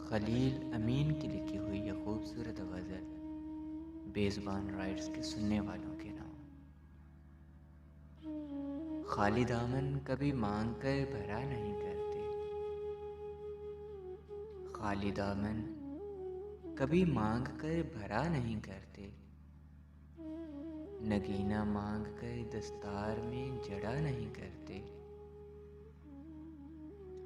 खलील अमीन की लिखी हुई यह खूबसूरत गज़ल बेज़ुबान राइट्स के सुनने वालों के नाम। खाली दामन कभी मांग कर भरा नहीं करते। खाली दामन कभी मांग कर भरा नहीं करते। नगीना मांग कर दस्तार में जड़ा नहीं करते।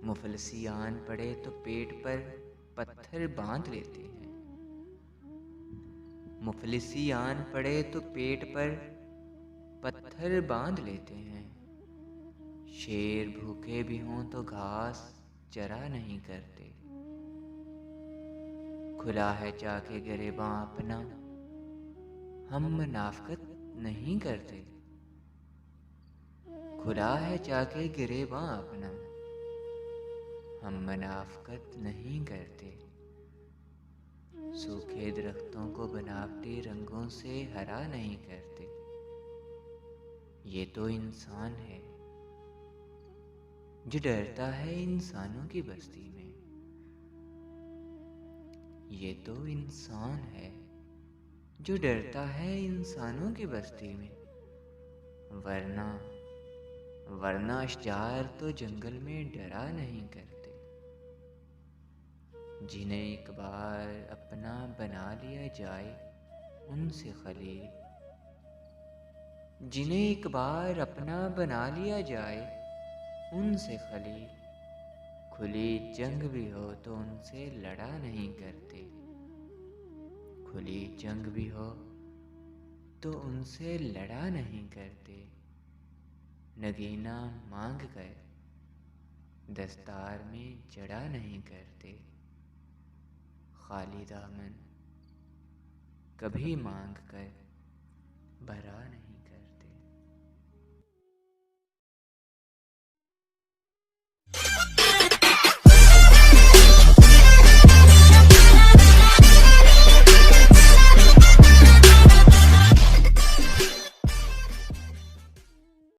मुफलसी आन पड़े तो पेट पर पत्थर बांध लेते हैं। मुफलिसी आन पड़े तो पेट पर पत्थर बांध लेते हैं। शेर भूखे भी हों तो घास चरा नहीं करते। खुला है चाके गिरेबां अपना, हम मुनाफकत नहीं करते। खुला है चाके गिरेबां अपना, हम मुनाफकत नहीं करते। सूखे दरख्तों को बनावटी रंगों से हरा नहीं करते। ये तो इंसान है जो डरता है इंसानों की बस्ती में। ये तो इंसान है जो डरता है इंसानों की बस्ती में। वरना वरना अशजार तो जंगल में डरा नहीं करते। जिन्हें एक बार अपना बना लिया जाए उनसे खलील, जिन्हें एक बार अपना बना लिया जाए उनसे खलील, खुली जंग भी हो तो उनसे लड़ा नहीं करते। खुली जंग भी हो तो उनसे लड़ा नहीं करते। नगीना मांग कर दस्तार में जड़ा नहीं करते। खाली दामन कभी मांग कर भरा